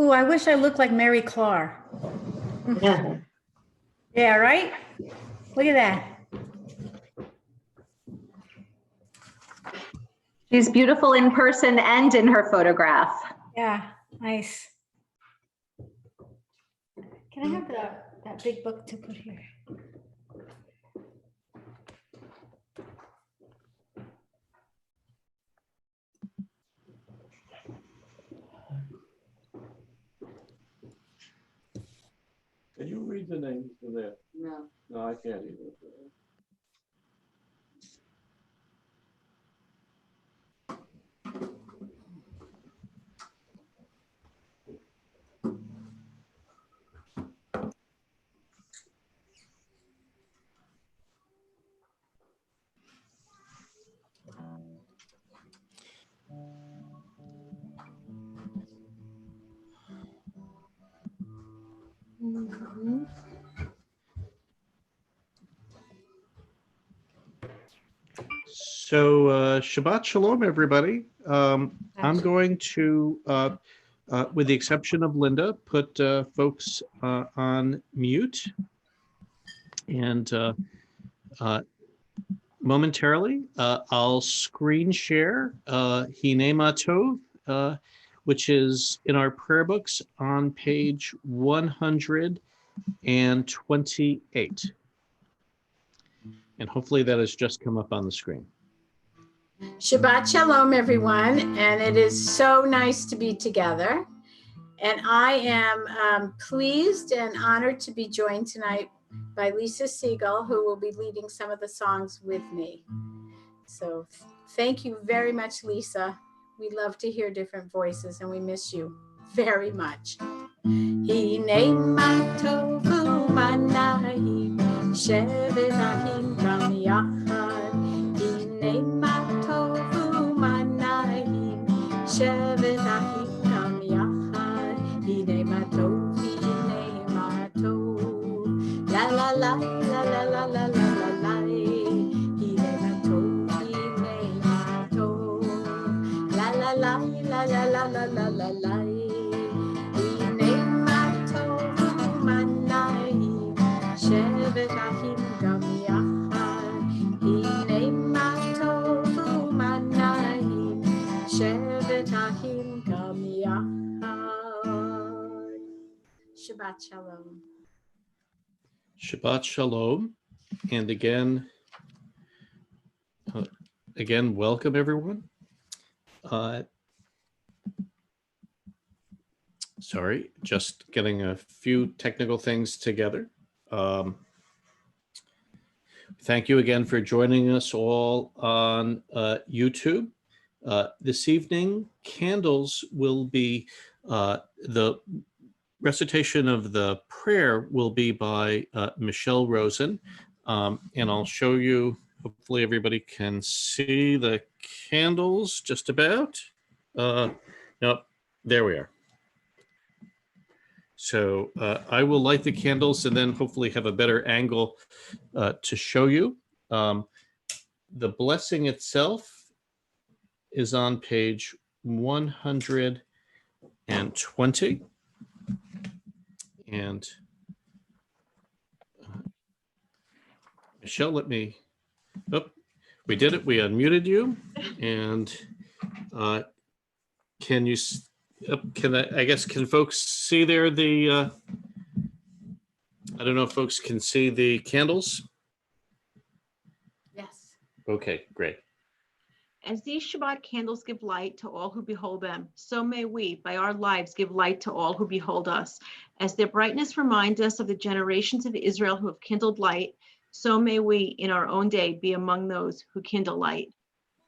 Ooh, I wish I looked like Mary Clark. Yeah. Yeah, right? Look at that. She's beautiful in person and in her photograph. Yeah, nice. Can I have that big book to put here? Can you read the names of that? No. No, I can't either. So Shabbat Shalom, everybody. I'm going to, with the exception of Linda, put folks on mute. And momentarily, I'll screen share Hinei Tov, which is in our prayer books on page 128. And hopefully that has just come up on the screen. Shabbat Shalom, everyone. And it is so nice to be together. And I am pleased and honored to be joined tonight by Lisa Siegel, who will be leading some of the songs with me. So thank you very much, Lisa. We love to hear different voices and we miss you very much. Hinei ma tovu manahim, shevet ahim gam yachad. Hinei ma tovu manahim, shevet ahim gam yachad. Hinei ma tov, hinei ma tov. La la la la la la la la la la. Hinei ma tov, hinei ma tov. La la la la la la la la la la. Shevet ahim gam yachad, hinei ma tovu manahim, shevet ahim gam yachad. Shabbat Shalom. Shabbat Shalom. And again, welcome everyone. Sorry, just getting a few technical things together. Thank you again for joining us all on YouTube. This evening, candles will be, the recitation of the prayer will be by Michelle Rosen. And I'll show you, hopefully everybody can see the candles just about. Nope, there we are. So I will light the candles and then hopefully have a better angle to show you. The blessing itself is on page 120. And Michelle, let me, oh, we did it. We unmuted you. And can you, I guess, can folks see there the, I don't know if folks can see the candles. Yes. Okay, great. As these Shabbat candles give light to all who behold them, so may we, by our lives, give light to all who behold us. As their brightness reminds us of the generations of Israel who have kindled light, so may we, in our own day, be among those who kindle light.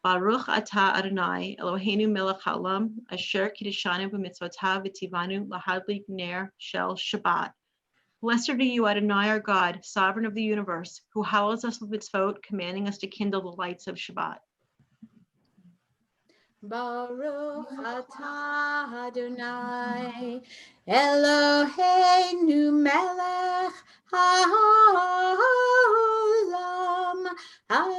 Baruch atah Adonai, Eloheinu melech haolam, asher kiddushanu b'mitzvotav v'tivanu lahadlik ner shel Shabbat. Blessed are you, Adonai, our God, sovereign of the universe, who hallows us with mitzvot, commanding us to kindle the lights of Shabbat. Baruch atah Adonai, Eloheinu melech haolam,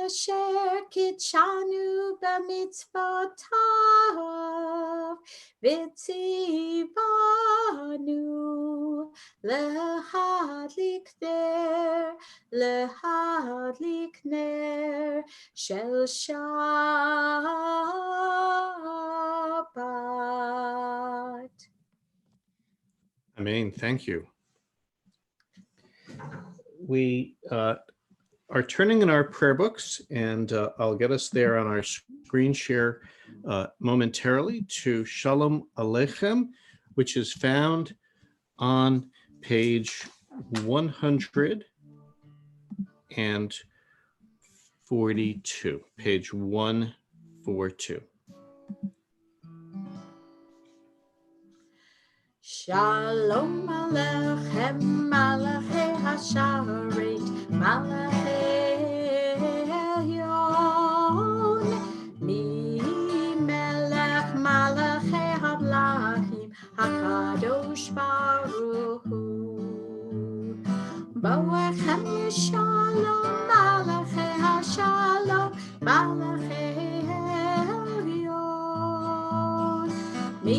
asher kitshanu b'mitzvotav v'tzivanu lehadlik ner shel Shabbat. Amen. Thank you. We are turning in our prayer books, and I'll get us there on our screen share momentarily to Shalom Aleichem, which is found on page 142. Page 142. Shalom Aleichem, Malachei Hasharet, Malachei Elyon, Mi Melech Malachei Hamlachim, HaKadosh Baruch Hu. Boechem Yishalom, Malachei Hashalom, Malachei Elyon, Mi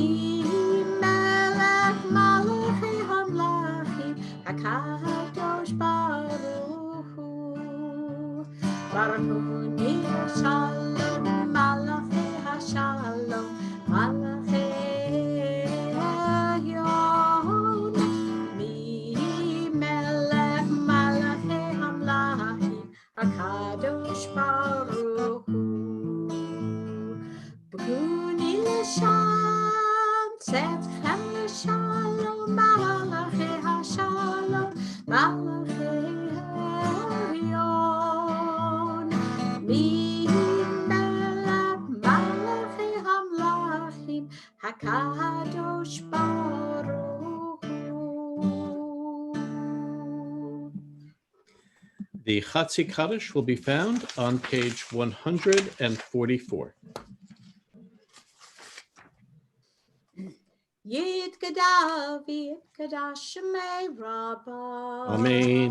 HaKadosh Baruch Hu. Baruch Hu Nir Shalom, Malachei HaShalom, Malachei Elyon, Mi Melech Malachei Hamlachim, HaKadosh Baruch Hu. B'kuni L'Sham, Tzedchem L'Shalom, Malachei HaShalom, Malachei Elyon, Mi Melech Malachei Hamlachim, HaKadosh Baruch Hu. The Chatzi Kaddish will be found on page 144. Yitgadav, Yitgadash Shemei Rabbah. Amen.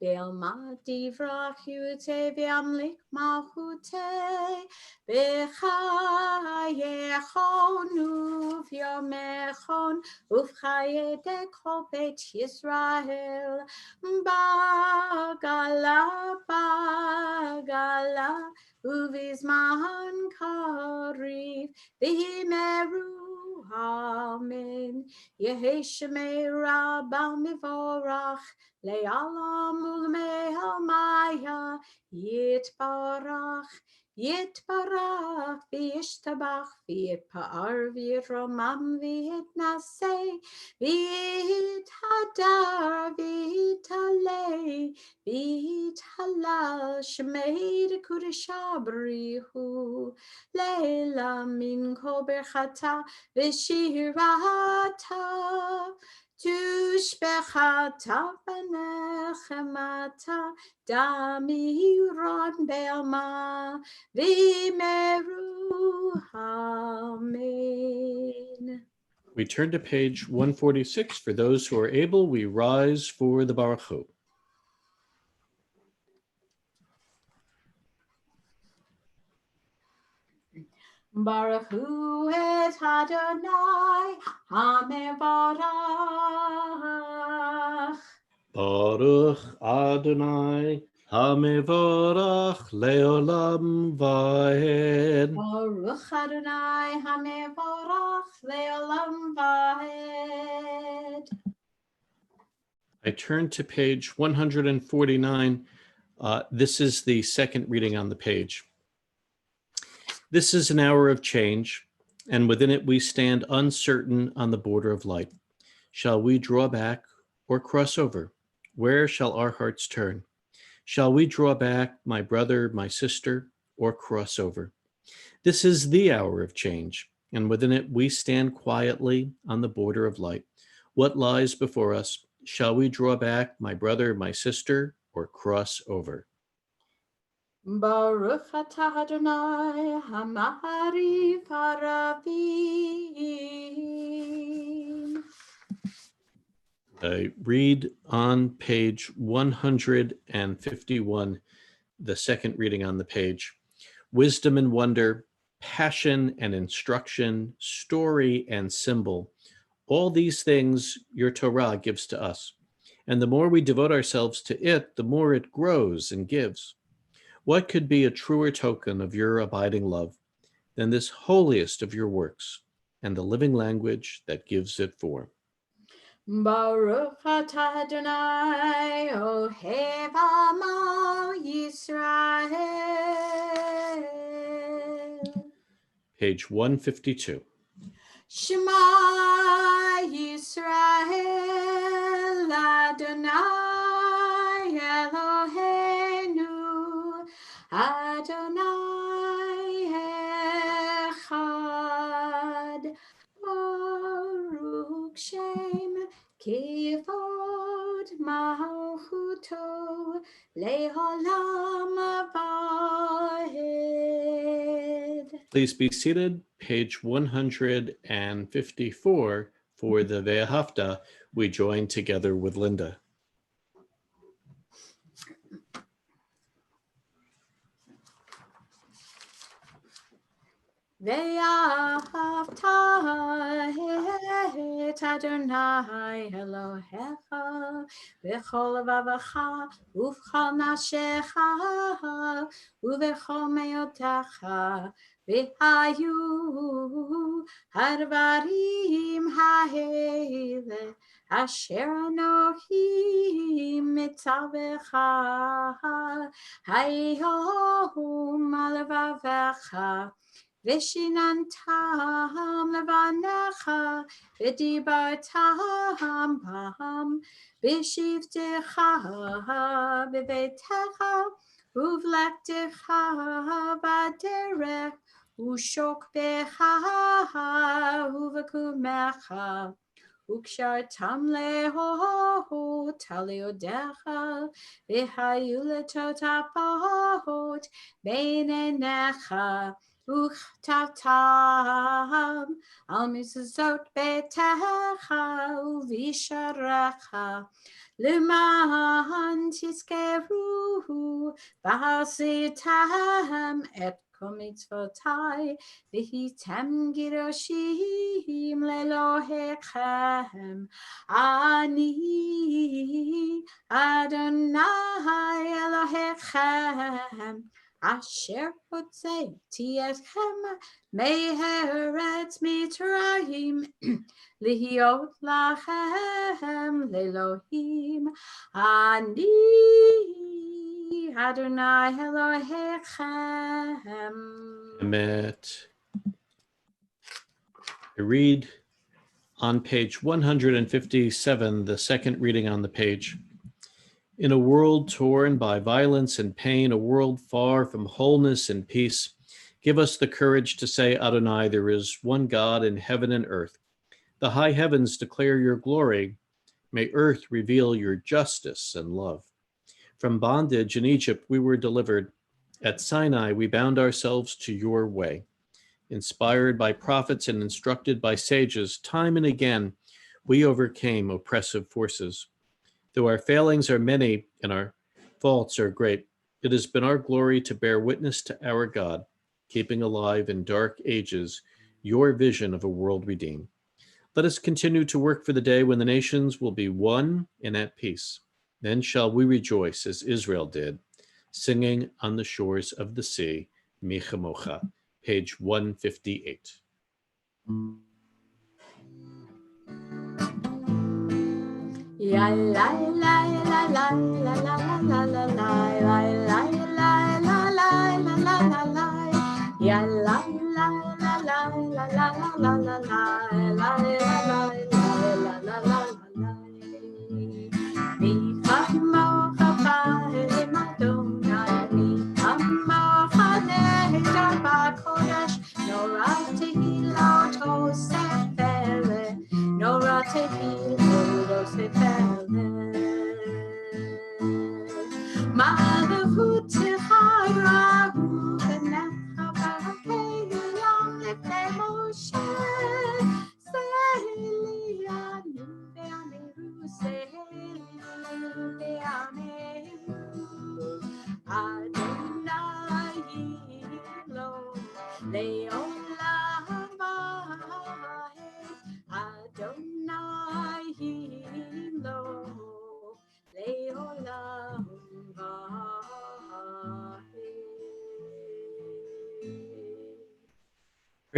Be'alma divrach Yutei v'yamlik malchutei b'chayechon uv'yomechon uv'chayei kol beit Yisrael bagala bagala uv'izman kariv v'himeru Amen. Yehi Shemei Rabbah Mivorach Le'alam Ul'me'almaya Yitbarach Yitbarach V'yishtabach V'yitpa'ar V'yitromam V'yitnaseh V'yithadar V'yitalei V'yithalal Shemei D'Kudesha B'rihu Leila Min Kol Berchata V'shirata Tushbechata V'nechemata Damiron Be'alma V'meru Amen. We turn to page 146. For those who are able, we rise for the Baruch Hu. Baruch Hu et Adonai HaMevarach. Baruch Adonai HaMevorach Leolam Vaed. Baruch Adonai HaMevarach Leolam Vaed. I turn to page 149. This is the second reading on the page. This is an hour of change, and within it we stand uncertain on the border of light. Shall we draw back or cross over? Where shall our hearts turn? Shall we draw back, my brother, my sister, or cross over? This is the hour of change, and within it we stand quietly on the border of light. What lies before us? Shall we draw back, my brother, my sister, or cross over? Baruch atah Adonai HaMahari Paravim. I read on page 151 the second reading on the page. Wisdom and wonder, passion and instruction, story and symbol, all these things your Torah gives to us. And the more we devote ourselves to it, the more it grows and gives. What could be a truer token of your abiding love than this holiest of your works and the living language that gives it form? Baruch atah Adonai ohev amo Yisrael. Page 152. Shema Yisrael Adonai Eloheinu Adonai Echad Baruch Shem Kivod Malchuto Le'olam Vahed. Please be seated. Page 154 for the Ve'ahavta. We join together with Linda. Ve'ahavta et Adonai Elohecha v'chol levavecha uv'chol nafshecha uv'chol me'otecha v'hayu hadvarim ha'ele asher anochi mitzavecha hayom alevavecha Vishinantam levanecha, v'dibartam bam, v'shivtecha b'veitecha, uv'lektecha b'derech, u'shokbecha uv'kumecha, u'kshartam leho taliodecha, v'hayu letotapot beinenecha, Uchtatam al mizuzot betecha uvisharecha leman tiskeru v'hasitam et komitzvotai v'hitem giroshim lelohechem ani Adonai Elohechem Asher hotzeti etchem me'eretz Mitzrayim lihiot lachem lelohim ani Adonai Elohechem. Emet. I read on page 157, the second reading on the page. In a world torn by violence and pain, a world far from wholeness and peace, give us the courage to say, Adonai, there is one God in heaven and earth. The high heavens declare your glory. May earth reveal your justice and love. From bondage in Egypt we were delivered. At Sinai we bound ourselves to your way. Inspired by prophets and instructed by sages, time and again we overcame oppressive forces. Though our failings are many and our faults are great, it has been our glory to bear witness to our God, keeping alive in dark ages your vision of a world redeemed. Let us continue to work for the day when the nations will be one and at peace. Then shall we rejoice as Israel did, singing on the shores of the sea, Mi Chamocha, page 158. Ya la la la la la la la la la la la la la la la la la la ya la la la la la la la la la la la la la mi kamo khafa madonna mi kamo khane jaba kodesh no rati lo to sefele no rati lo sefele malachut chayra benecha barakeinu yom lefnei Moshe seheli anu ve'ameru seheli ve'ameru Adonai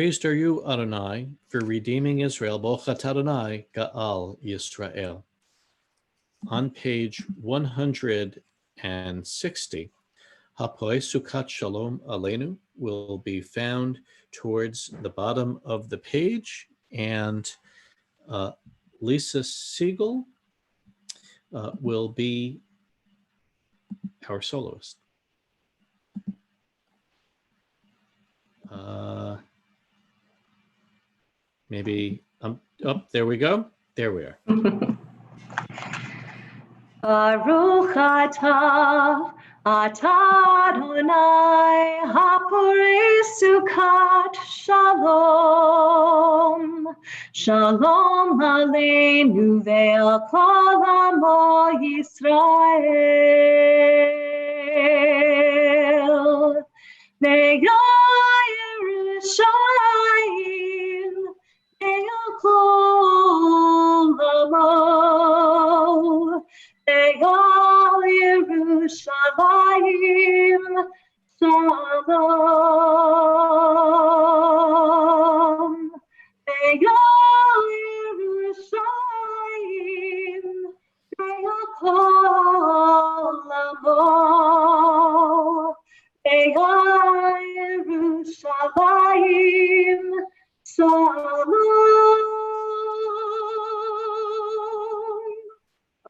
Praised are you, Adonai, for redeeming Israel. Bochat Adonai, Ga'al Yisrael. On page 160, Hapoe Sukkot Shalom Aleinu will be found towards the bottom of the page, and Lisa Siegel will be our soloist. Maybe, there we go. There we are. Baruch atah Adonai haporei sukkot shalom. Shalom aleinu ve'al kol amo Yisrael. Ne'ya Yerushalayim ve'al kol amo. Ve'al Yerushalayim shalom. Ve'al Yerushalayim ve'al kol amo. Ve'al Yerushalayim shalom.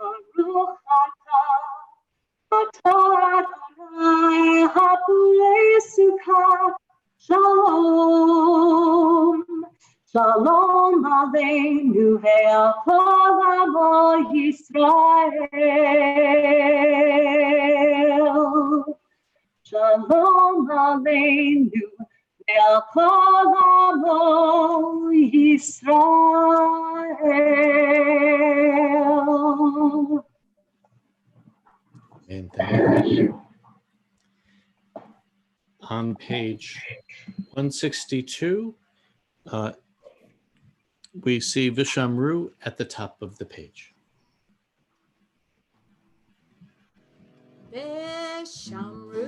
Baruch atah Adonai haporei sukkot shalom. Shalom aleinu ve'al kol amo Yisrael. Shalom aleinu ve'al kol amo Yisrael. And thank you. On page 162, we see Vishamru at the top of the page. Veshamru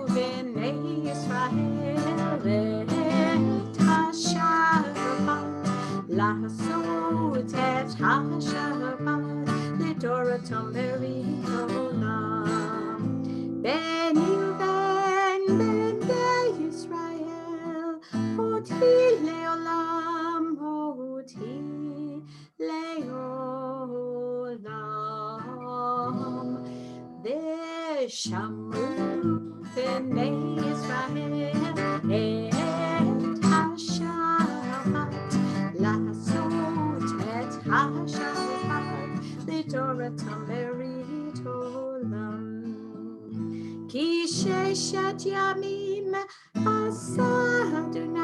b'nei Yisrael et ha-Shabbat לעשות את השבת לדורותם ברית עולם. בני ובן בני ישראל אותי לעולם אותי לעולם. ושמרו בני ישראל את השבת לעשות את השבת לדורותם ברית עולם. כי ששת ימים עשה אדוני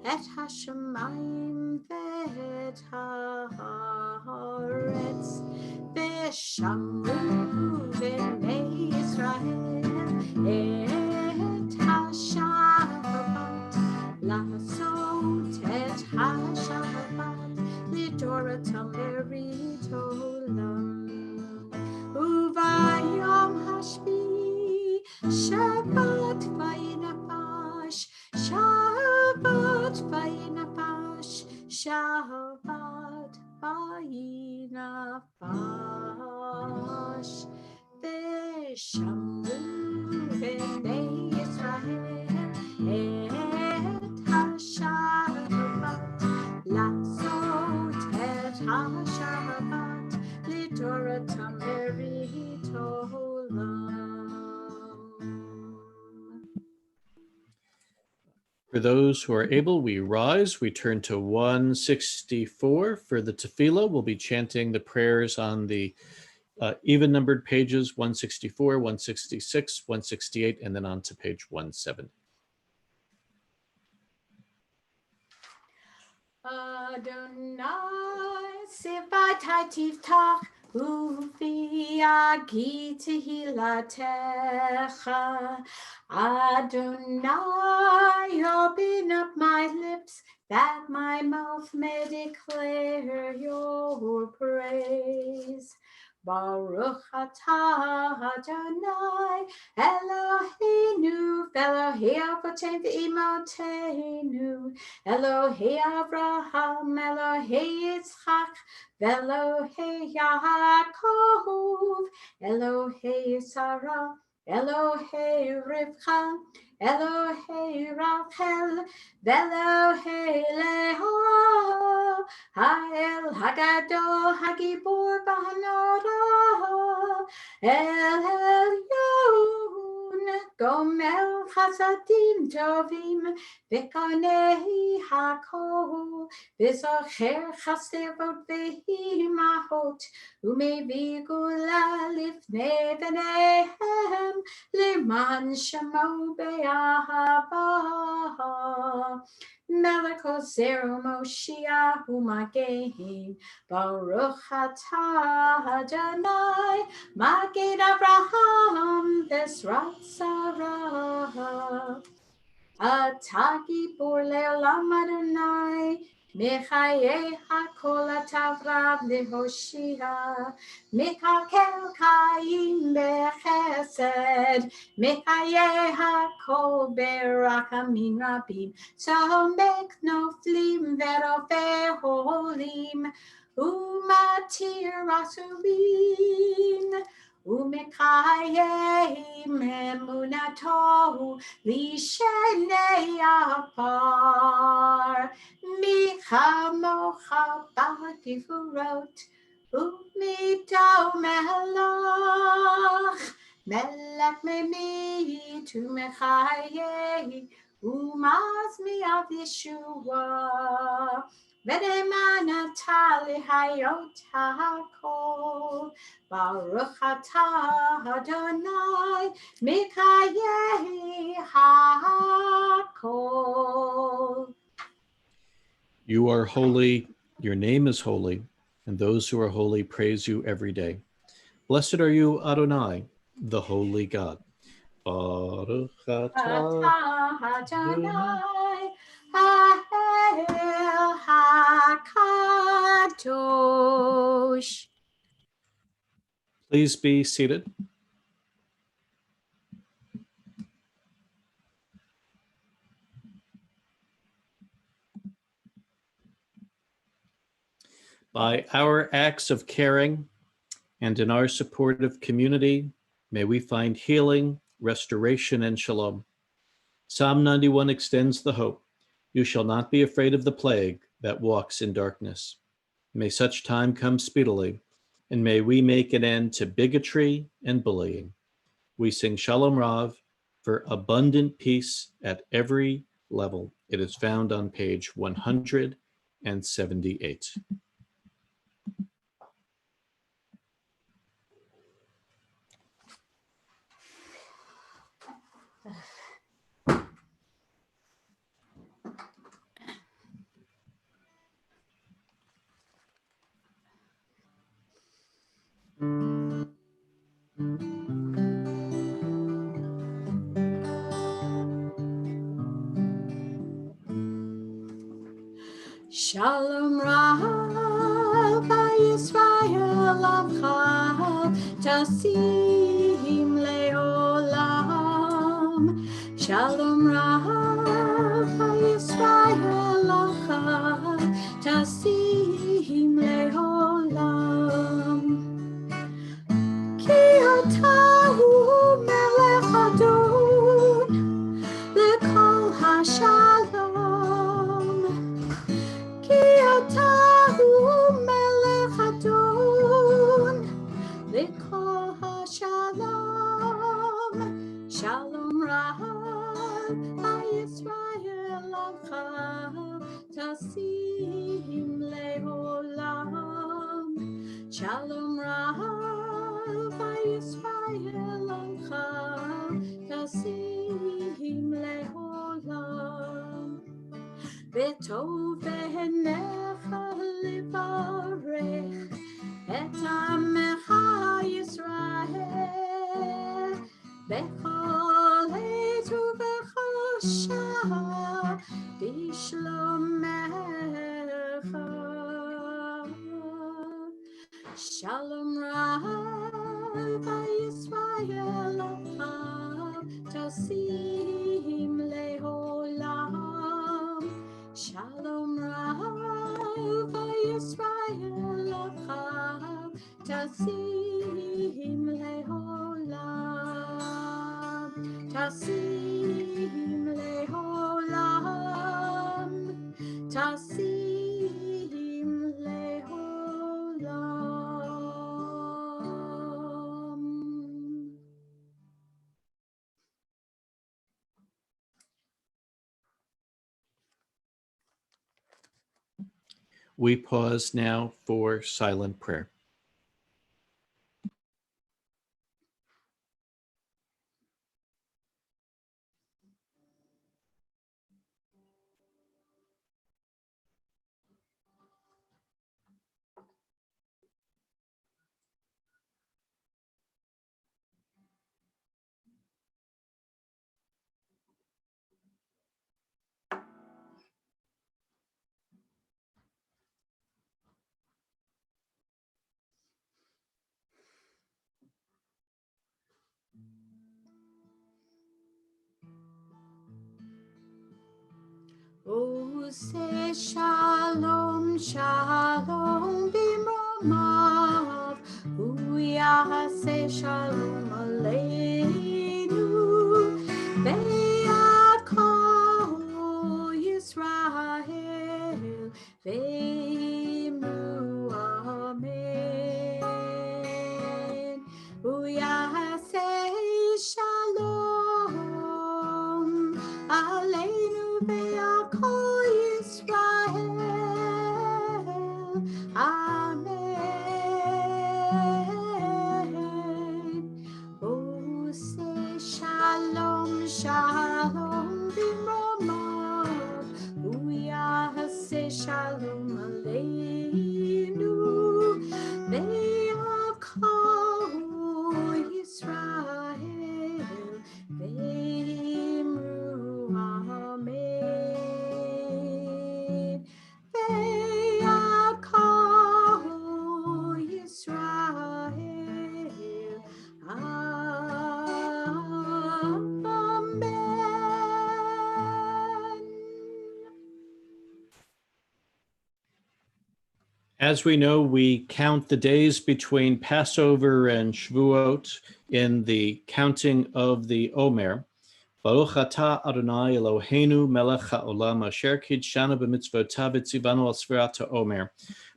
את השמיים ואת הארץ. ושמרו בני ישראל את השבת לעשות את השבת לדורותם ברית עולם. וביום השביעי שבת וינפש, שבת וינפש, שבת וינפש. ושמרו בני ישראל את השבת לעשות את השבת לדורותם ברית עולם. For those who are able, we rise. We turn to 164. For the tefillah, we'll be chanting the prayers on the even-numbered pages 164, 166, 168, and then on to page 170. Adonai Sivatai Tiftach Ufi Agi Tehilatecha. Adonai, open up my lips that my mouth may declare your praise. Baruch atah Adonai Eloheinu Elohei Avotenu v'Imotenu Elohei Avraham Elohei Yitzchak Elohei Yaakov Elohei Sarah Elohei Rivka Elohei Rachel Elohei Leah Ha'el Hagadol Hagibor B'Hanora El Elyon Gomel Chasadim Tovim V'Kanei Hakol V'Zocher Chasevot V'Himahot Umevi Gula Lifnei V'Nehem Liman Shemo Be'ahava Melech Ozer Moshiach U'Magen Baruch atah Adonai Magid Abraham V'Ezrat Sarah Atah Gibor Le'olam Adonai Mechaye HaKol Atavrav Lehoshia Mekakel Chaim Bechesed Mechaye HaKol Berachamim Rabim Samek Noflim Ve'Rofei Holim Umatir Asurim Umekayim Emunato Lishenei Afar Michamocha B'Gevurot U'Mito Melach Melech Memit U'Mechayei U'Mazmi Av Yeshua V'Ne'emanata L'Hayot HaKol Baruch atah Adonai Mikayei HaKol. You are holy, your name is holy, and those who are holy praise you every day. Blessed are you, Adonai, the holy God. Baruch atah Adonai Ha'el HaKadosh. Please be seated. By our acts of caring and in our supportive community, may we find healing, restoration, and shalom. Psalm 91 extends the hope. You shall not be afraid of the plague that walks in darkness. May such time come speedily, and may we make an end to bigotry and bullying. We sing Shalom Rav for abundant peace at every level. It is found on page 178. Shalom Rav Yisrael Avcha Tasim Leolam. Shalom Rav Yisrael Avcha Tasim Leolam. Ki atahu melech Adon lekol hashalom. Ki atahu melech Adon lekol hashalom. Shalom Rav Yisrael Avcha Tasim Leolam. Shalom Rav Yisrael Avcha Tasim Leolam. V'tov v'necha livarech et amecha Yisrael b'chol עת ובכל שעה בשלומך. Shalom Rav Yisrael Achav Tasim Leholam. Shalom Rav Yisrael Achav Tasim Leholam. Tasim Leholam. Tasim Leholam. We pause now for silent prayer. Oh, say shalom, shalom, bimromav. Uyah, say shalom aleinu. Ve'akol Yisrael, ve'imru amen. Uyah, say shalom aleinu. Ve'akol Yisrael, amen. Oh, say shalom, shalom, bimromav. Uyah, say shalom aleinu. Ve'akol Yisrael, ve'imru amen. Ve'akol Yisrael, amen. As we know, we count the days between Passover and Shavuot in the counting of the Omer. Baruch atah Adonai Eloheinu melech haolam asher kidshanu b'mitzvotav v'tzivanu al sfirat ha'omer.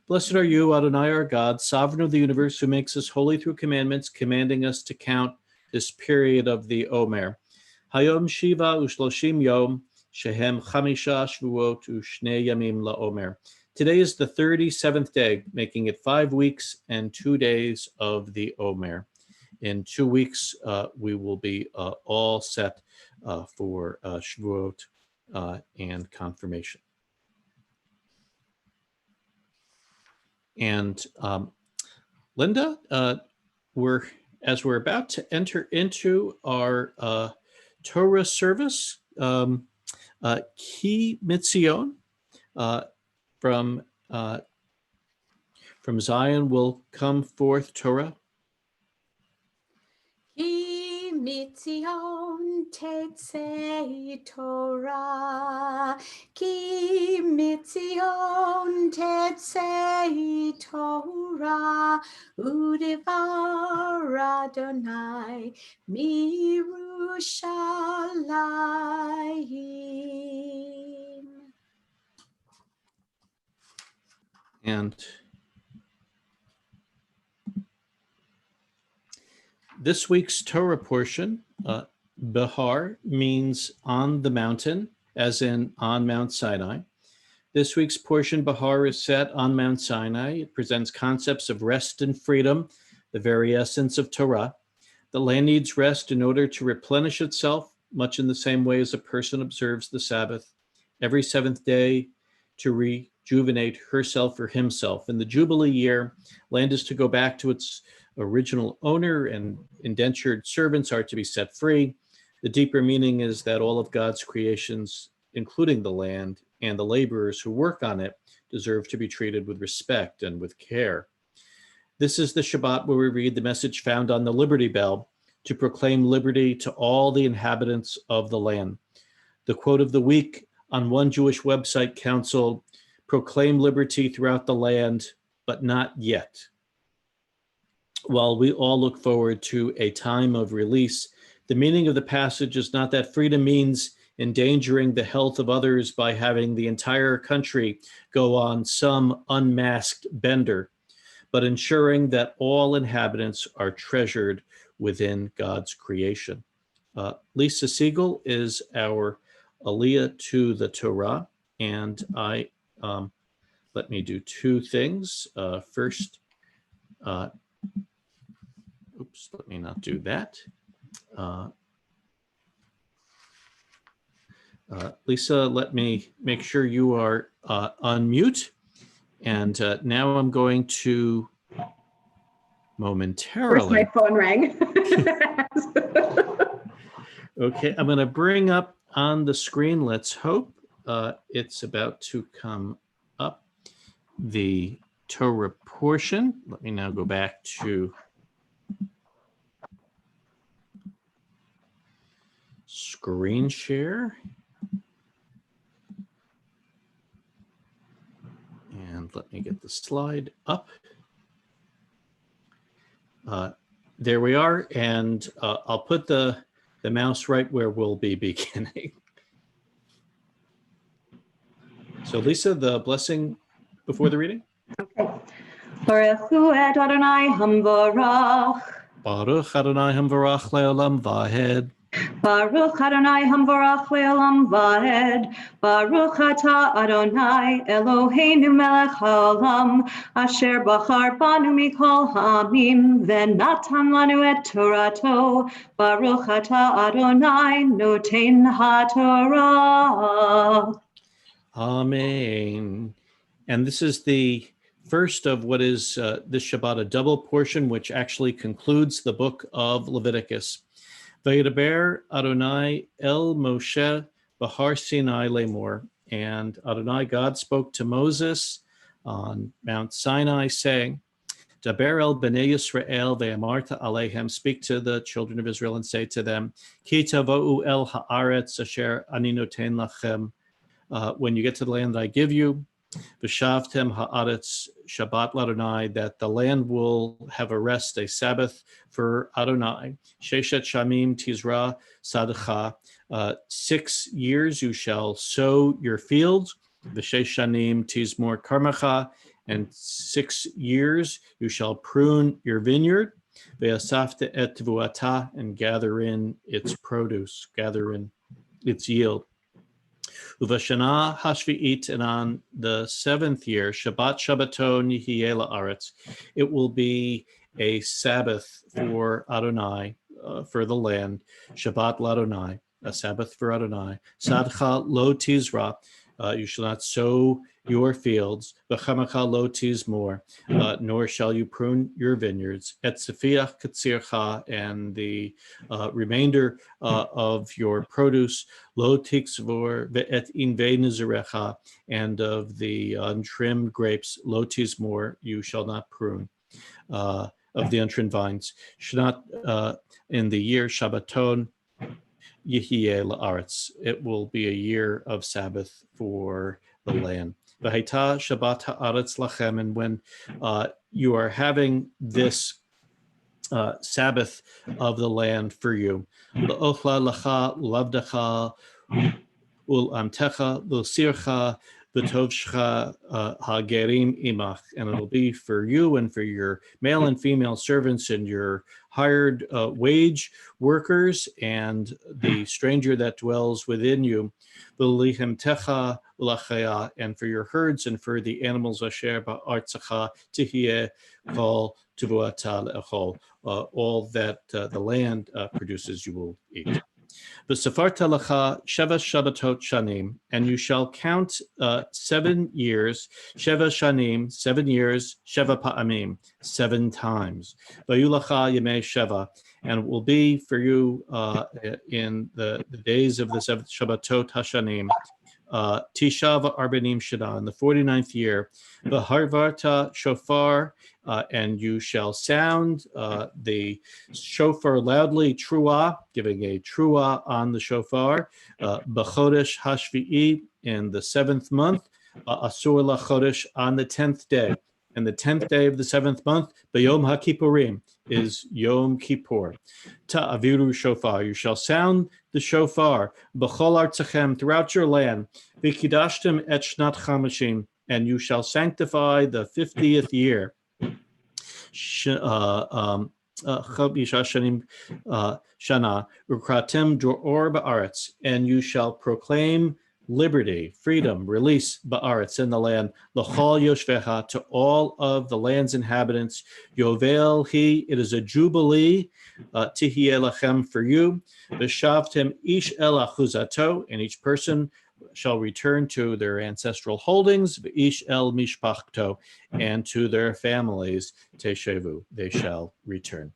Blessed are you, Adonai our God, sovereign of the universe, who makes us holy through commandments, commanding us to count this period of the Omer. Hayom shiva u'shloshim yom, shehem chamisha shvuot u'shnei yamim la'omer. Today is the 37th day, making it 5 weeks and 2 days of the Omer. In 2 weeks, we will be all set for Shavuot and confirmation. And Linda, as we're about to enter into our Torah service, Ki Mitzion from Zion will come forth Torah. Ki mitzion tetzei Torah, Ki mitzion tetzei Torah, udevar Adonai mirushalayim. And this week's Torah portion, Behar, means on the mountain, as in on Mount Sinai. This week's portion, Behar, is set on Mount Sinai. It presents concepts of rest and freedom, the very essence of Torah. The land needs rest in order to replenish itself, much in the same way as a person observes the Sabbath every seventh day to rejuvenate herself or himself. In the Jubilee year, land is to go back to its original owner, and indentured servants are to be set free. The deeper meaning is that all of God's creations, including the land and the laborers who work on it, deserve to be treated with respect and with care. This is the Shabbat where we read the message found on the Liberty Bell to proclaim liberty to all the inhabitants of the land. The quote of the week on one Jewish website counseled, "Proclaim liberty throughout the land, but not yet." While we all look forward to a time of release, the meaning of the passage is not that freedom means endangering the health of others by having the entire country go on some unmasked bender, but ensuring that all inhabitants are treasured within God's creation. Lisa Siegel is our Aliyah to the Torah, and I let me do two things. First, oops, let me not do that. Lisa, let me make sure you are on mute. And now I'm going to momentarily. Of course, my phone rang. Okay, I'm going to bring up on the screen, let's hope it's about to come up, the Torah portion. Let me now go back to screen share. And let me get the slide up. There we are, and I'll put the mouse right where we'll be beginning. So Lisa, the blessing before the reading. Okay. Baruch hu et Adonai hamvarach. Baruch Adonai hamvarach le'olam vahed. Baruch Adonai hamvarach le'olam vahed. Baruch atah Adonai Eloheinu melech haolam asher bachar banu mikol ha'amim v'natan lanu et Torato. Baruch atah Adonai noten ha'torah. Amen. And this is the first of what is this Shabbat, a double portion, which actually concludes the book of Leviticus. Vayidaber Adonai el Moshe Bahar Sinai Lemor. And Adonai, God, spoke to Moses on Mount Sinai, saying, Daber el b'nei Yisrael ve'amarta alehem, speak to the children of Israel and say to them, Ki tavo'u el ha'aretz asher ani noten lachem, when you get to the land that I give you, v'shavtem ha'aretz Shabbat l'Adonai, that the land will have a rest, a Sabbath for Adonai. Sheshet shamim tizra sadcha, 6 years you shall sow your fields. V'shesh shanim tizmor karmacha, and 6 years you shall prune your vineyard. Ve'asafte et tevuata, and gather in its produce, gather in its yield. Uvashana hashvi'it, and on the 7th year, Shabbat Shabbaton yihiyeh la'aretz, it will be a Sabbath for Adonai, for the land. Shabbat l'Adonai, a Sabbath for Adonai. Sadcha lo tizra, you shall not sow your fields. V'chamacha lo tizmor, nor shall you prune your vineyards. Et sefiach katzircha, and the remainder of your produce. Lo tixvor ve'et inve nizarecha, and of the untrimmed grapes. Lo tizmor, you shall not prune. Of the untrimmed vines. Shnat, in the year Shabbaton yihiyeh la'aretz, it will be a year of Sabbath for the land. V'haita Shabbat ha'aretz lachem, and when you are having this Sabbath of the land for you, la'ochla lacha lavdacha ul'amtecha l'sircha v'tovshcha hagerim imach, and it'll be for you and for your male and female servants and your hired wage workers and the stranger that dwells within you, v'lihemtecha ulachaya, and for your herds and for the animals asher ba'artzacha tihiyeh kol tuvuata le'echol, all that the land produces you will eat. V'safarta lacha sheva Shabbatot shanim, and you shall count 7 years, sheva shanim, 7 years, sheva pa'amim, 7 times. V'yu lacha yemei sheva, and it will be for you in the days of the 7 Shabbatot hashanim, Tishava Arbanim Shana, in the 49th year, V'harvarta Shofar, and you shall sound the shofar loudly, Truah, giving a Truah on the shofar, B'chodesh Hashvi'i, in the 7th month, Asur LaChodesh, on the 10th day. And the 10th day of the 7th month, B'Yom HaKippurim, is Yom Kippur. Ta'aviru shofar, you shall sound the shofar, B'chol artzachem, throughout your land, V'kidashtem et shnat chamashim, and you shall sanctify the 50th year. Shana, Ukratim Dror Ba'aretz, and you shall proclaim liberty, freedom, release Ba'aretz, in the land, L'chol Yoshvecha, to all of the land's inhabitants. Yovel He, it is a jubilee, Tihye Lachem, for you. V'shavtem ish el achuzato, and each person shall return to their ancestral holdings, V'ish el mishpachto, and to their families, Teshevu, they shall return.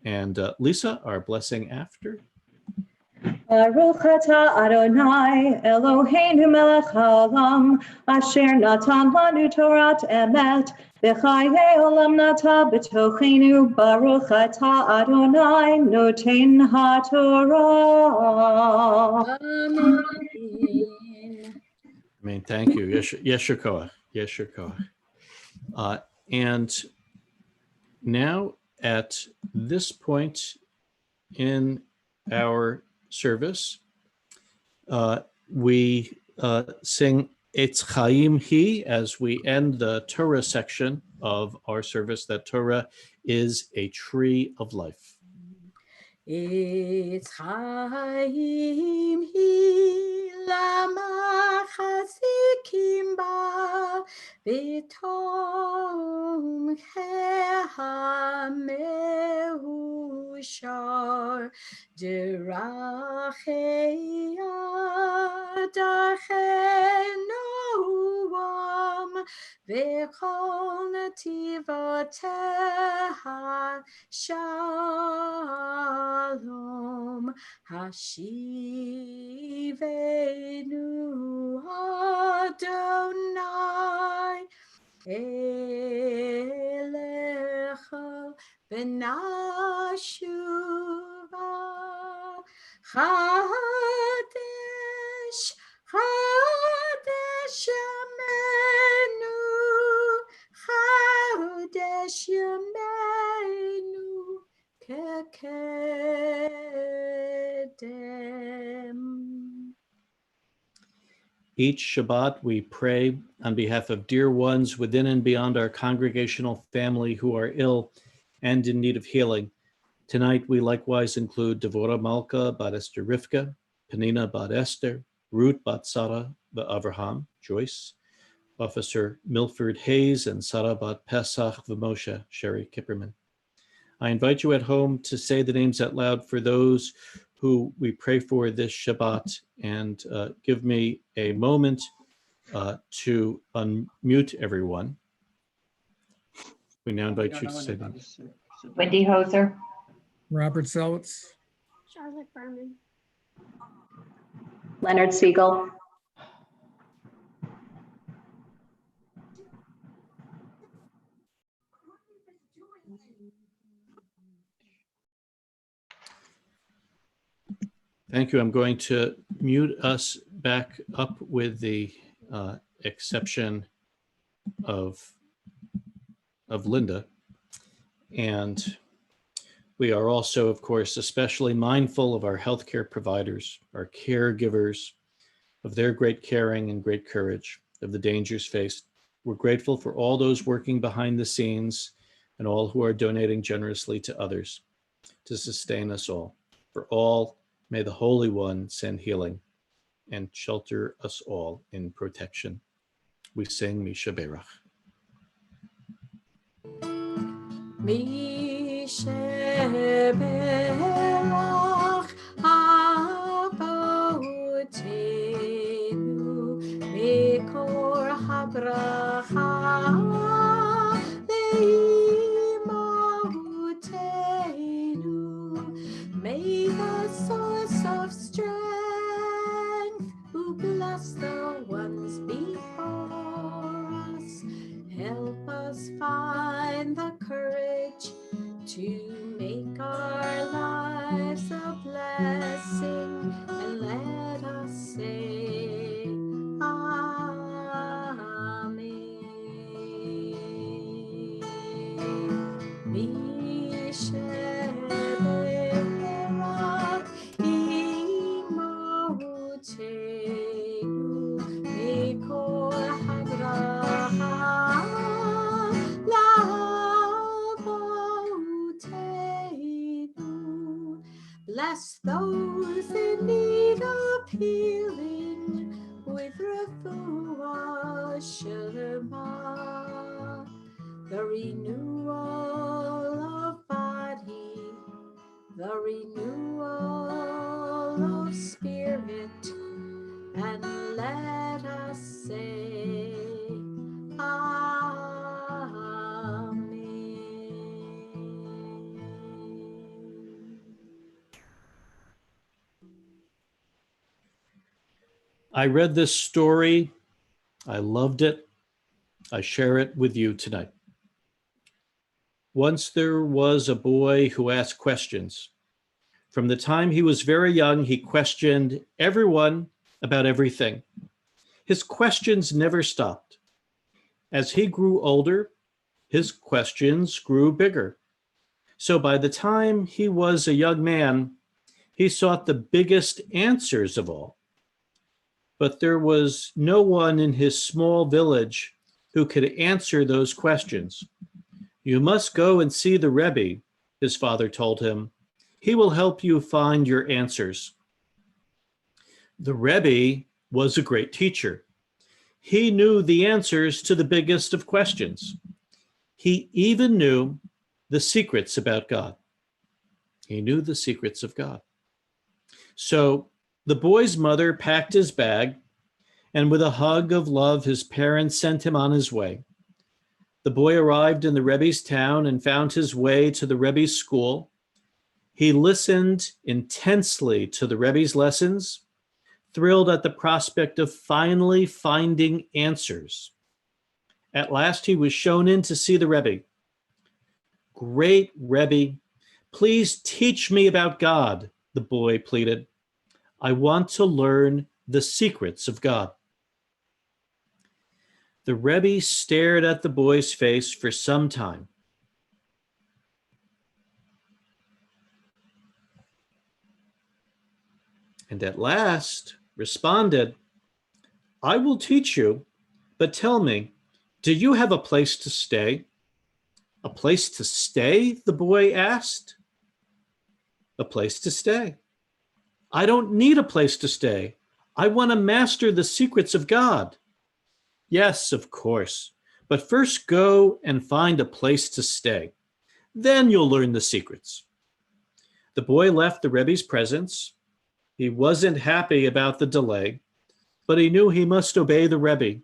And Lisa, our blessing after. Baruch atah Adonai Eloheinu melech haolam asher natan lanu Torat emet v'chayei olam nata b'tochenu. Baruch atah Adonai noten haTorah. Amen. Thank you. Yesher koach. Yesher koach. And now at this point in our service, we sing Etz Chaim Hi as we end the Torah section of our service, that Torah is a tree of life. Etz Chaim Hi lama chazikim ba v'tom ha-meushar derachei adachenoam v'chol nativoteha shalom hashivenu Adonai elecha v'nashuva chadesh chadesh yamenu chadesh yamenu kekedem. Each Shabbat, we pray on behalf of dear ones within and beyond our congregational family who are ill and in need of healing. Tonight, we likewise include Devorah Malka bat Esther Rivka, Penina bat Esther, Ruth bat Sarah bat Avraham, Joyce, Officer Milford Hayes, and Sarah bat Pesach v'Moshe, Sherry Kipperman. I invite you at home to say the names out loud for those who we pray for this Shabbat, and give me a moment to unmute everyone. We now invite you to say names. Wendy Hoser. Robert Seltz. Charlotte Berman. Leonard Siegel. Thank you. I'm going to mute us back up with the exception of Linda. And we are also, of course, especially mindful of our healthcare providers, our caregivers, of their great caring and great courage, of the dangers faced. We're grateful for all those working behind the scenes and all who are donating generously to others to sustain us all. For all, may the Holy One send healing and shelter us all in protection. We sing Misha Berach. Misha Berach Avotenu Mikor HaBracha Leimahotenu. May the source of strength who bless the us find the courage to make our lives a blessing, and let us say Amen. Misheberak imotenu mikol habraha labotenu. Bless those in need of healing with refuah shlema, the renewal of body, the renewal of spirit, and let us say Amen. I read this story. I loved it. I share it with you tonight. Once there was a boy who asked questions. From the time he was very young, he questioned everyone about everything. His questions never stopped. As he grew older, his questions grew bigger. So by the time he was a young man, he sought the biggest answers of all. But there was no one in his small village who could answer those questions. You must go and see the Rebbe, his father told him. He will help you find your answers. The Rebbe was a great teacher. He knew the answers to the biggest of questions. He even knew the secrets about God. He knew the secrets of God. So the boy's mother packed his bag, and with a hug of love, his parents sent him on his way. The boy arrived in the Rebbe's town and found his way to the Rebbe's school. He listened intensely to the Rebbe's lessons, thrilled at the prospect of finally finding answers. At last, he was shown in to see the Rebbe. Great Rebbe, please teach me about God, the boy pleaded. I want to learn the secrets of God. The Rebbe stared at the boy's face for some time. And at last responded, I will teach you, but tell me, do you have a place to stay? A place to stay? The boy asked. A place to stay. I don't need a place to stay. I want to master the secrets of God. Yes, of course. But first go and find a place to stay. Then you'll learn the secrets. The boy left the Rebbe's presence. He wasn't happy about the delay, but he knew he must obey the Rebbe.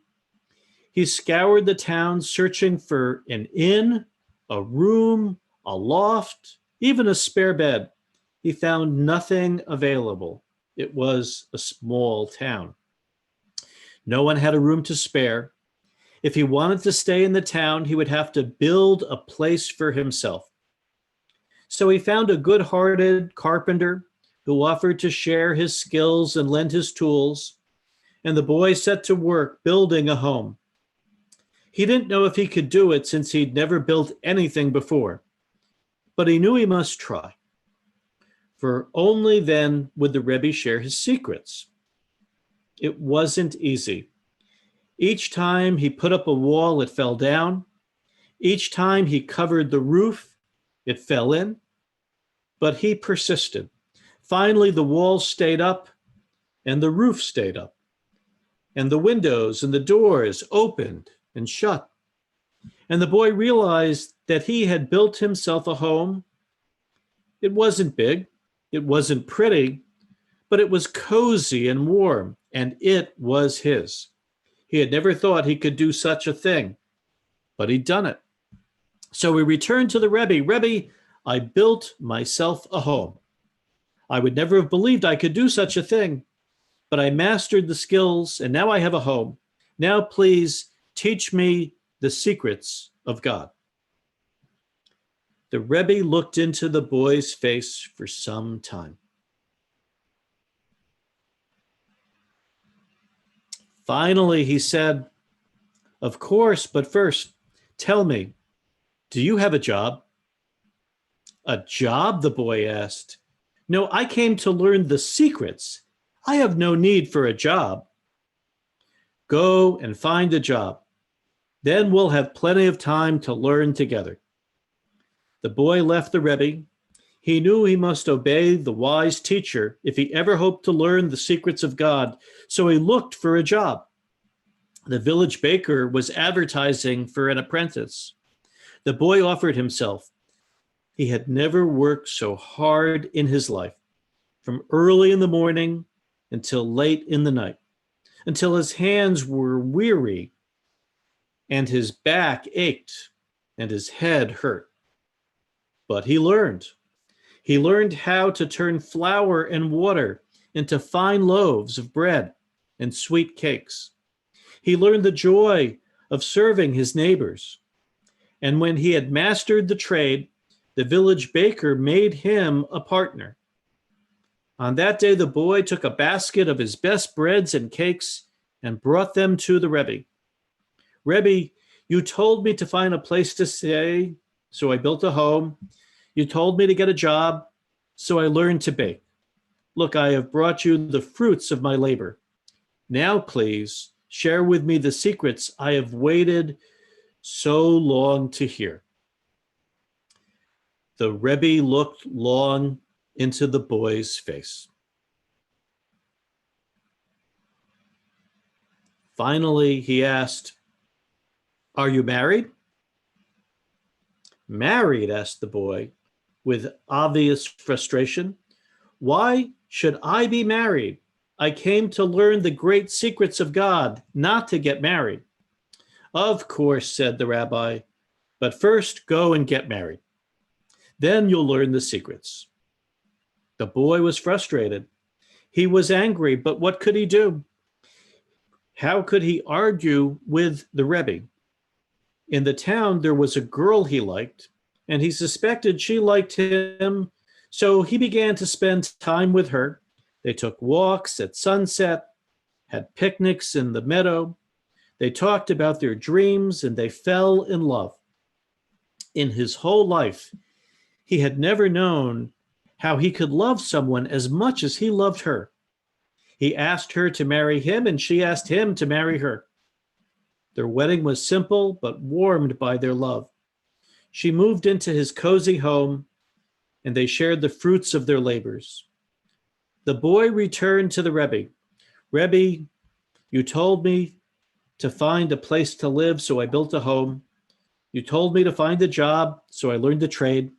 He scoured the town searching for an inn, a room, a loft, even a spare bed. He found nothing available. It was a small town. No one had a room to spare. If he wanted to stay in the town, he would have to build a place for himself. So he found a good-hearted carpenter who offered to share his skills and lend his tools, and the boy set to work building a home. He didn't know if he could do it since he'd never built anything before, but he knew he must try, for only then would the Rebbe share his secrets. It wasn't easy. Each time he put up a wall, it fell down. Each time he covered the roof, it fell in. But he persisted. Finally, the walls stayed up and the roof stayed up. And the windows and the doors opened and shut. And the boy realized that he had built himself a home. It wasn't big, it wasn't pretty, but it was cozy and warm, and it was his. He had never thought he could do such a thing, but he'd done it. So he returned to the Rebbe. Rebbe, I built myself a home. I would never have believed I could do such a thing, but I mastered the skills, and now I have a home. Now please teach me the secrets of God. The Rebbe looked into the boy's face for some time. Finally, he said, "Of course, but first, tell me, do you have a job?" "A job?" the boy asked. "No, I came to learn the secrets. I have no need for a job." "Go and find a job. Then we'll have plenty of time to learn together." The boy left the Rebbe. He knew he must obey the wise teacher if he ever hoped to learn the secrets of God, so he looked for a job. The village baker was advertising for an apprentice. The boy offered himself. He had never worked so hard in his life, from early in the morning until late in the night, until his hands were weary and his back ached and his head hurt. But he learned. He learned how to turn flour and water into fine loaves of bread and sweet cakes. He learned the joy of serving his neighbors. And when he had mastered the trade, the village baker made him a partner. On that day, the boy took a basket of his best breads and cakes and brought them to the Rebbe. "Rebbe, you told me to find a place to stay, so I built a home. You told me to get a job, so I learned to bake. Look, I have brought you the fruits of my labor. Now, please, share with me the secrets I have waited so long to hear." The Rebbe looked long into the boy's face. Finally, he asked, "Are you married?" "Married?" asked the boy, with obvious frustration. "Why should I be married? I came to learn the great secrets of God, not to get married." "Of course," said the rabbi, "but first go and get married. Then you'll learn the secrets." The boy was frustrated. He was angry, but what could he do? How could he argue with the Rebbe? In the town, there was a girl he liked, and he suspected she liked him, so he began to spend time with her. They took walks at sunset, had picnics in the meadow. They talked about their dreams, and they fell in love. In his whole life, he had never known how he could love someone as much as he loved her. He asked her to marry him, and she asked him to marry her. Their wedding was simple, but warmed by their love. She moved into his cozy home, and they shared the fruits of their labors. The boy returned to the Rebbe. "Rebbe, you told me to find a place to live, so I built a home. You told me to find a job, so I learned the trade.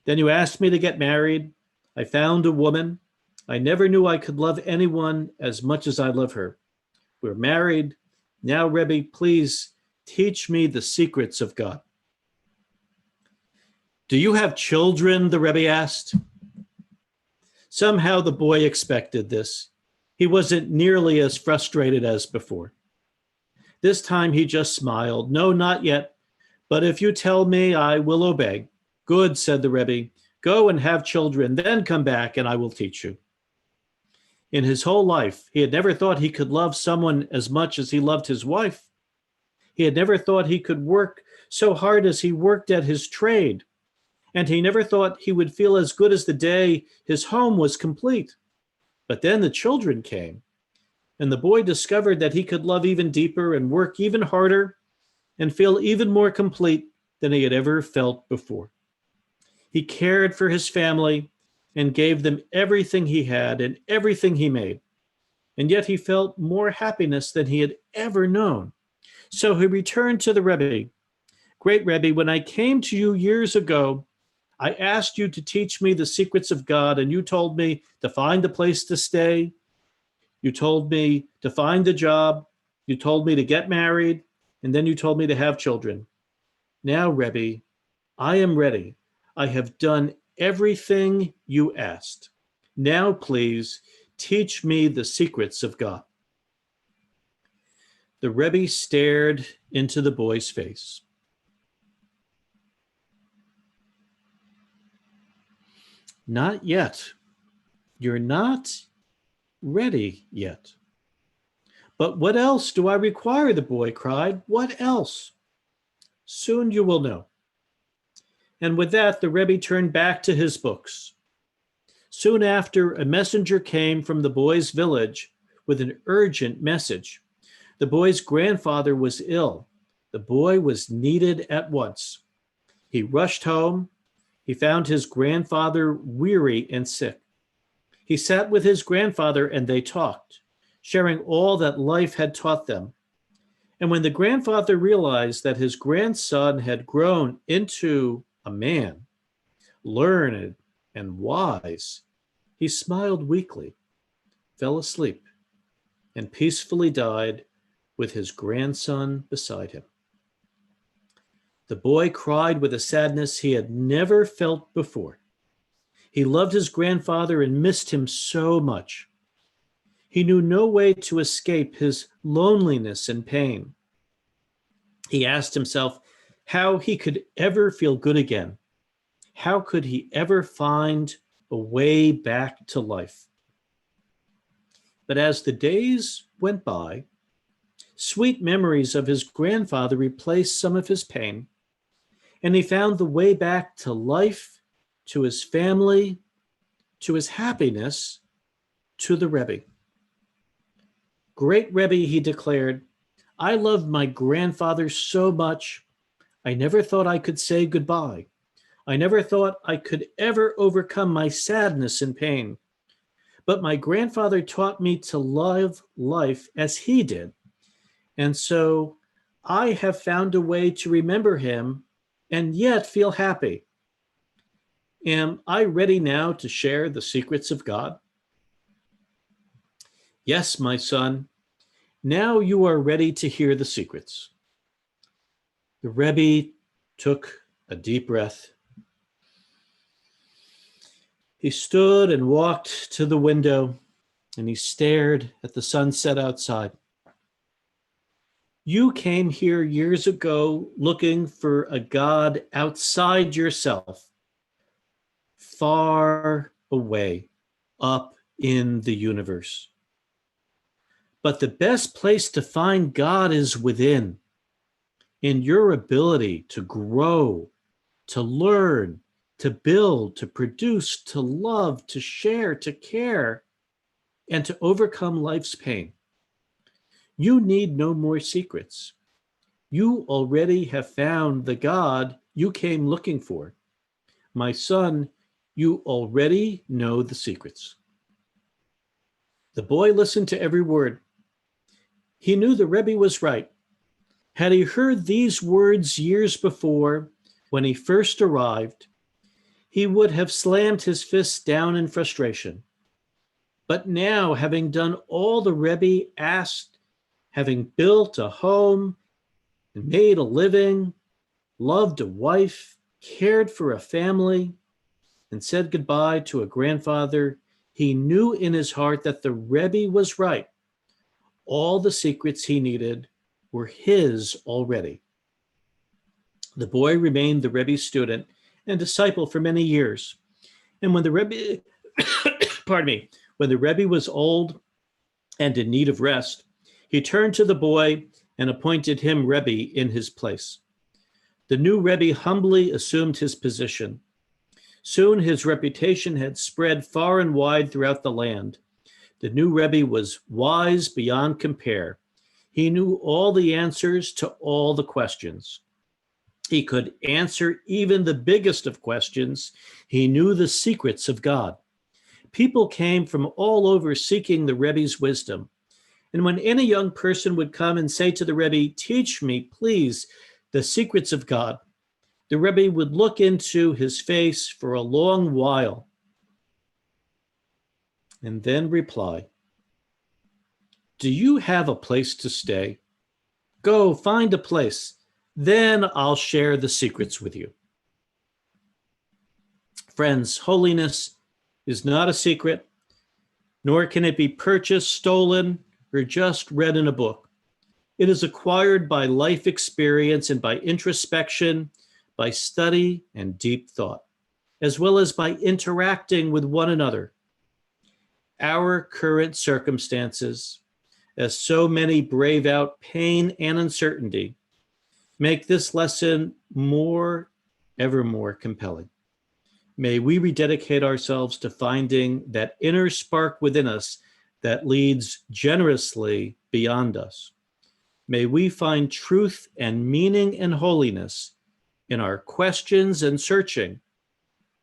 Then you asked me to get married. I found a woman. I never knew I could love anyone as much as I love her. We're married. Now, Rebbe, please teach me the secrets of God." "Do you have children?" the Rebbe asked. Somehow the boy expected this. He wasn't nearly as frustrated as before. This time he just smiled. "No, not yet. But if you tell me, I will obey." "Good," said the Rebbe. "Go and have children, then come back and I will teach you." In his whole life, he had never thought he could love someone as much as he loved his wife. He had never thought he could work so hard as he worked at his trade. And he never thought he would feel as good as the day his home was complete. But then the children came, and the boy discovered that he could love even deeper and work even harder and feel even more complete than he had ever felt before. He cared for his family and gave them everything he had and everything he made. And yet he felt more happiness than he had ever known. So he returned to the Rebbe. "Great Rebbe, when I came to you years ago, I asked you to teach me the secrets of God, and you told me to find a place to stay. You told me to find a job. You told me to get married, and then you told me to have children. Now, Rebbe, I am ready. I have done everything you asked. Now, please, teach me the secrets of God." The Rebbe stared into the boy's face. Not yet. You're not ready yet. But what else do I require? The boy cried. What else? Soon you will know. And with that, the Rebbe turned back to his books. Soon after, a messenger came from the boy's village with an urgent message. The boy's grandfather was ill. The boy was needed at once. He rushed home. He found his grandfather weary and sick. He sat with his grandfather and they talked, sharing all that life had taught them. And when the grandfather realized that his grandson had grown into a man, learned and wise, he smiled weakly, fell asleep, and peacefully died with his grandson beside him. The boy cried with a sadness he had never felt before. He loved his grandfather and missed him so much. He knew no way to escape his loneliness and pain. He asked himself how he could ever feel good again. How could he ever find a way back to life? But as the days went by, sweet memories of his grandfather replaced some of his pain, and he found the way back to life, to his family, to his happiness, to the Rebbe. Great Rebbe, he declared, I loved my grandfather so much, I never thought I could say goodbye. I never thought I could ever overcome my sadness and pain. But my grandfather taught me to love life as he did. And so I have found a way to remember him and yet feel happy. Am I ready now to share the secrets of God? Yes, my son. Now you are ready to hear the secrets. The Rebbe took a deep breath. He stood and walked to the window, and he stared at the sunset outside. You came here years ago looking for a God outside yourself, far away, up in the universe. But the best place to find God is within, in your ability to grow, to learn, to build, to produce, to love, to share, to care, and to overcome life's pain. You need no more secrets. You already have found the God you came looking for. My son, you already know the secrets. The boy listened to every word. He knew the Rebbe was right. Had he heard these words years before, when he first arrived, he would have slammed his fists down in frustration. But now, having done all the Rebbe asked, having built a home, made a living, loved a wife, cared for a family, and said goodbye to a grandfather, he knew in his heart that the Rebbe was right. All the secrets he needed were his already. The boy remained the Rebbe's student and disciple for many years. And when the Rebbe, when the Rebbe was old and in need of rest, he turned to the boy and appointed him Rebbe in his place. The new Rebbe humbly assumed his position. Soon his reputation had spread far and wide throughout the land. The new Rebbe was wise beyond compare. He knew all the answers to all the questions. He could answer even the biggest of questions. He knew the secrets of God. People came from all over seeking the Rebbe's wisdom. And when any young person would come and say to the Rebbe, teach me, please, the secrets of God, the Rebbe would look into his face for a long while and then reply, do you have a place to stay? Go find a place. Then I'll share the secrets with you. Friends, holiness is not a secret, nor can it be purchased, stolen, or just read in a book. It is acquired by life experience and by introspection, by study and deep thought. as well as by interacting with one another. Our current circumstances, as so many brave out pain and uncertainty, make this lesson ever more compelling. May we rededicate ourselves to finding that inner spark within us that leads generously beyond us. May we find truth and meaning and holiness in our questions and searching,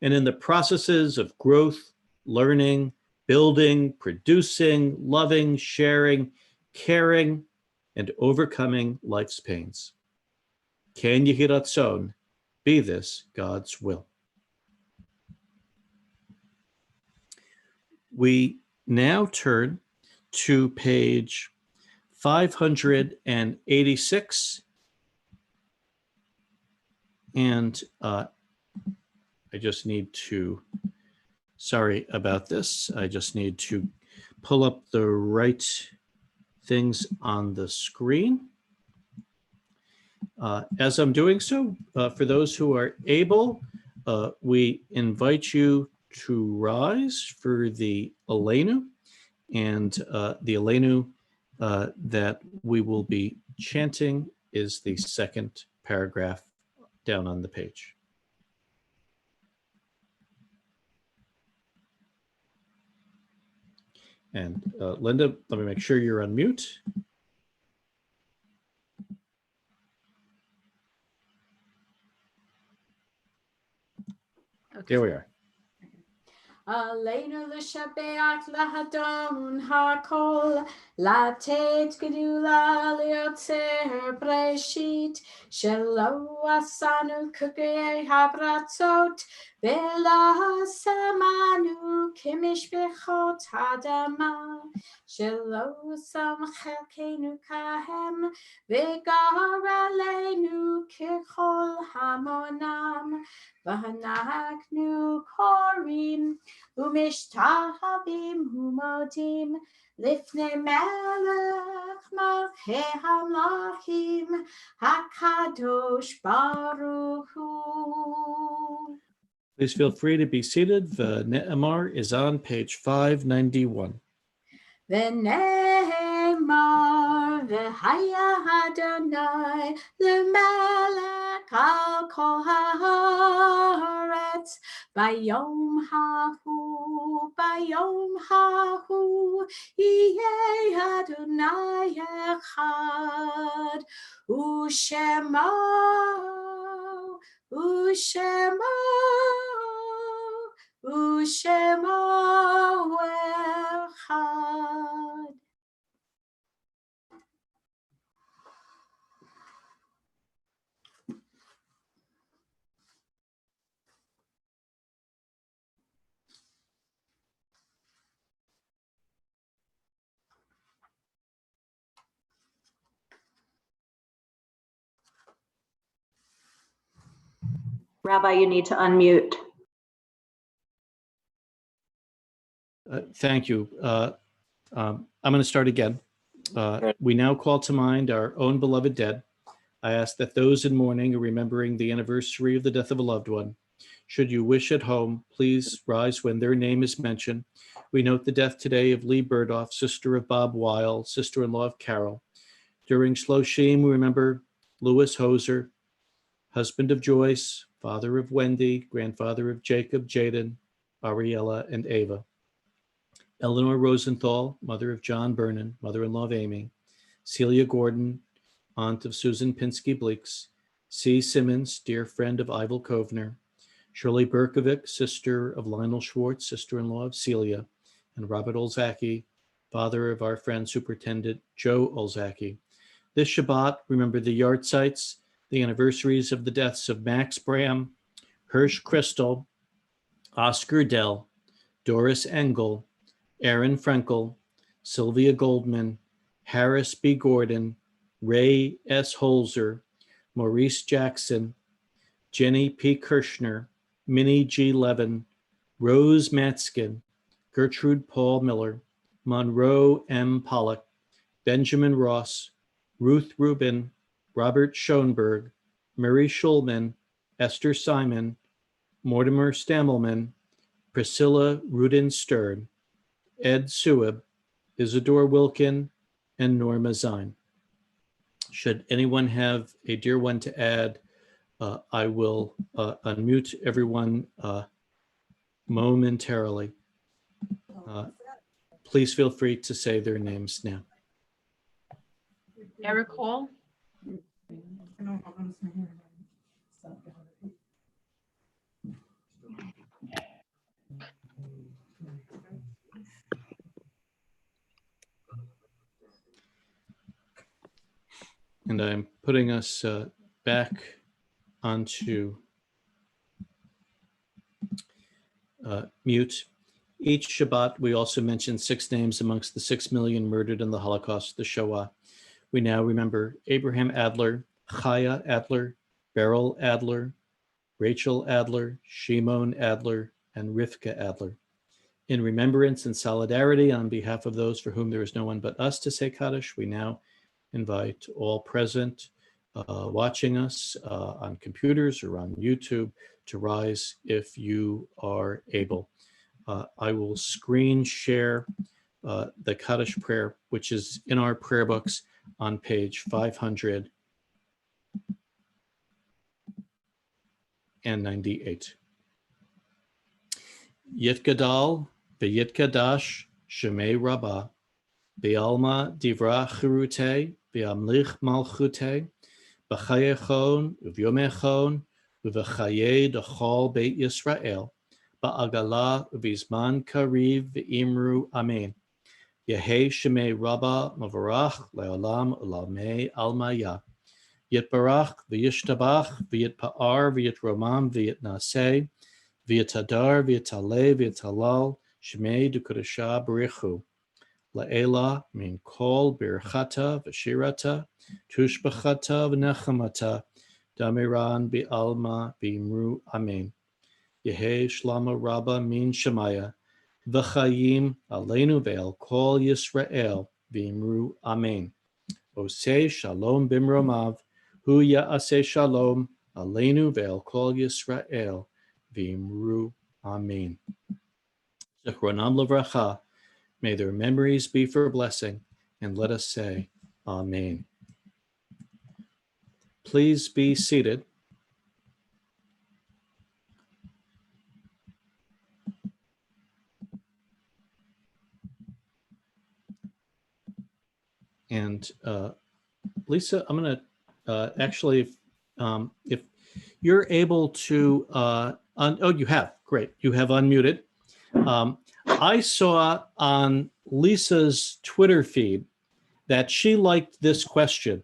and in the processes of growth, learning, building, producing, loving, sharing, caring, and overcoming life's pains. Ken Yehi Ratzon, be this God's will. We now turn to page 586, and I just need to, sorry about this, I just need to pull up the right things on the screen. As I'm doing so, for those who are able, we invite you to rise for the Aleinu, and the Aleinu that we will be chanting is the second paragraph down on the page. And Linda, let me make sure you're on mute. Okay. There we are. Aleinu l'shabeach lahadon hakol, latet gedula liotzer breshit, shelo asanu kugei habratzot, vela samanu kimishbechot hadama, shelo sam chelkenu kahem, vegar aleinu kechol hamonam, vahanaknu korim, Umishtahavim humodim lifnei melech malchei hamlachim hakadosh baruch hu. Please feel free to be seated. The Ne'emar is on page 591. V'ne'emar v'haya Adonai l'melech al kol haaretz bayom hahu yeh Adonai echad u'shemo echad. Rabbi, you need to unmute. Thank you. I'm going to start again. We now call to mind our own beloved dead. I ask that those in mourning or remembering the anniversary of the death of a loved one, should you wish at home, please rise when their name is mentioned. We note the death today of Lee Burdoff, sister of Bob Weil, sister-in-law of Carol. During Shloshim, we remember Louis Hoser, husband of Joyce, father of Wendy, grandfather of Jacob, Jaden, Ariella, and Ava. Eleanor Rosenthal, mother of John Vernon, mother-in-law of Amy. Celia Gordon, aunt of Susan Pinsky Bleeks. C. Simmons, dear friend of Ivel Kovner. Shirley Berkovic, sister of Lionel Schwartz, sister-in-law of Celia. And Robert Olzaki, father of our friend Superintendent Joe Olzaki. This Shabbat, remember the yahrzeits, the anniversaries of the deaths of Max Bram, Hirsch Crystal, Oscar Dell, Doris Engel, Aaron Frankel, Sylvia Goldman, Harris B. Gordon, Ray S. Holzer, Maurice Jackson, Jenny P. Kirshner, Minnie G. Levin, Rose Matskin, Gertrude Paul Miller, Monroe M. Pollock, Benjamin Ross, Ruth Rubin, Robert Schoenberg, Murray Schulman, Esther Simon, Mortimer Stamelman, Priscilla Rudin Stern, Ed Sueb, Isidore Wilkin, and Norma Zine. Should anyone have a dear one to add, I will unmute everyone momentarily. Please feel free to say their names now. Eric Hall, And I'm putting us back onto mute. Each Shabbat, we also mention 6 names amongst the 6 million murdered in the Holocaust, the Shoah. We now remember Abraham Adler, Chaya Adler, Beryl Adler, Rachel Adler, Shimon Adler, and Rivka Adler. In remembrance and solidarity on behalf of those for whom there is no one but us to say Kaddish, we now invite all present watching us on computers or on YouTube to rise if you are able. I will screen share the Kaddish Prayer, which is in our prayer books on page 598. Yitgadal v'yitkadash shemei rabbah b'alma divra chirute b'amlich malchute b'chayechon uv'yomechon uv'chaye dechol beit Yisrael ba'agala uv'izman kariv v'imru amen. Yehei shemei rabbah mavarach le'olam u'lamei almaya. Yitbarach v'yishtabach v'yitpa'ar v'yitromam v'yitnaseh v'yitadar v'yitaleh v'yitalal shemei dukodesha b'richu. La'ela min kol birchata v'shirata tushbachata v'nechamata damiran bi'alma b'imru amen. Yehei shlama rabba min shemaya v'chayim aleinu ve'el kol Yisrael b'imru amen. Oseh shalom bimromav hu ya'aseh shalom aleinu ve'el kol Yisrael v'imru amen. Zichronam levracha. May their memories be for blessing, and let us say amen. Please be seated. And Lisa, I'm going to actually, if you're able to, oh, you have, great. You have unmuted. I saw on Lisa's Twitter feed that she liked this question.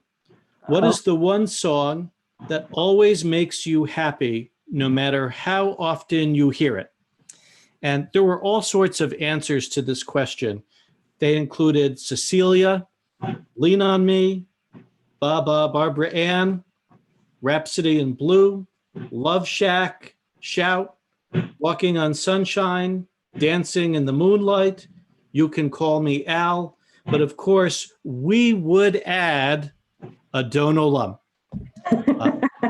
What is the one song that always makes you happy, no matter how often you hear it? And there were all sorts of answers to this question. They included Cecilia, Lean on Me, Barbara Ann, Rhapsody in Blue, Love Shack, Shout, Walking on Sunshine, Dancing in the Moonlight, You Can Call Me Al. But of course, we would add Adon Olam.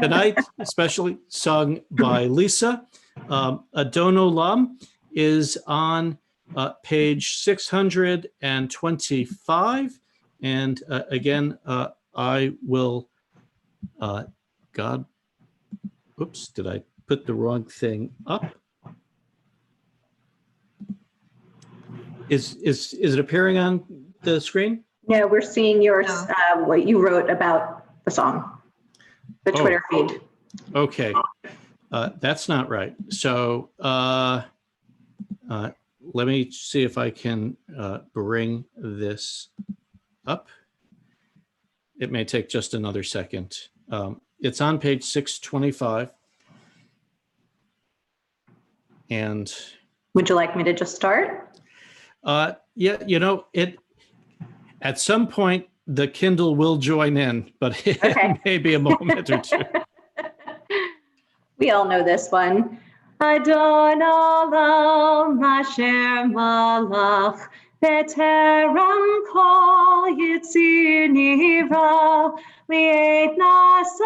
Tonight, especially sung by Lisa, Adon Olam is on page 625. And again, I will, oops, did I put the wrong thing up? Is it appearing on the screen? No, we're seeing yours, what you wrote about the song, the Twitter feed. Okay, that's not right. So let me see if I can bring this up. It may take just another second. It's on page 625. And would you like me to just start? Yeah, you know, at some point the Kindle will join in, but it may be a moment or two. We all know this one. Adon olam asher malach בטרם כל יציר נברא, לעת נעשה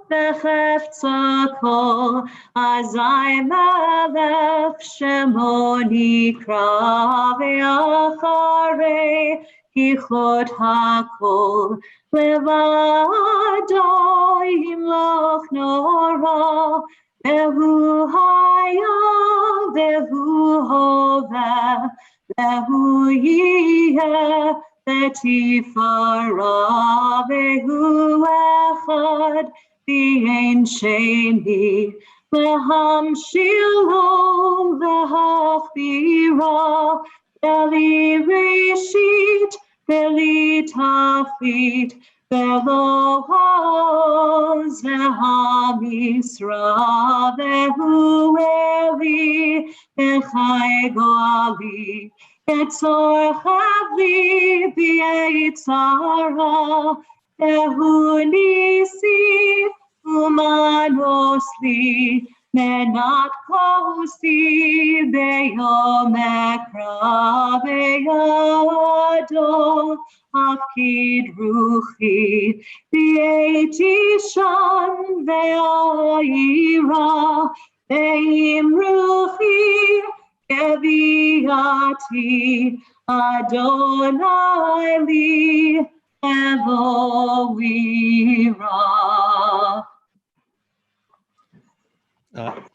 בחפצה כל, אזי מלך שמו נקרא, ואחרי כיחות הכל, לבדו ימלוך נורא, והוא היה והוא הווה, והוא יהיה לתפארה, והוא אחד ואין שני, להמשילו להכבירה, בלי ראשית בלי תכלית, ולא עוז והמשרה, והוא אלי וחי גואלי, את צורך ליבי יצרה, והוא ניסי ומנוס לי, מנת כוסי ביום אקרא, בידו הפקיד רוחי, והייתי שם ואירא, ועם רוחי גביעתי, אדוני לי אלוהי רע.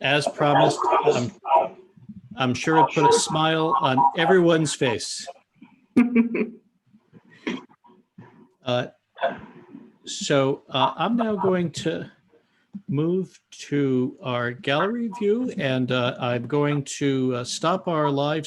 As promised, I'm sure it put a smile on everyone's face. So I'm now going to move to our gallery view, and I'm going to stop our live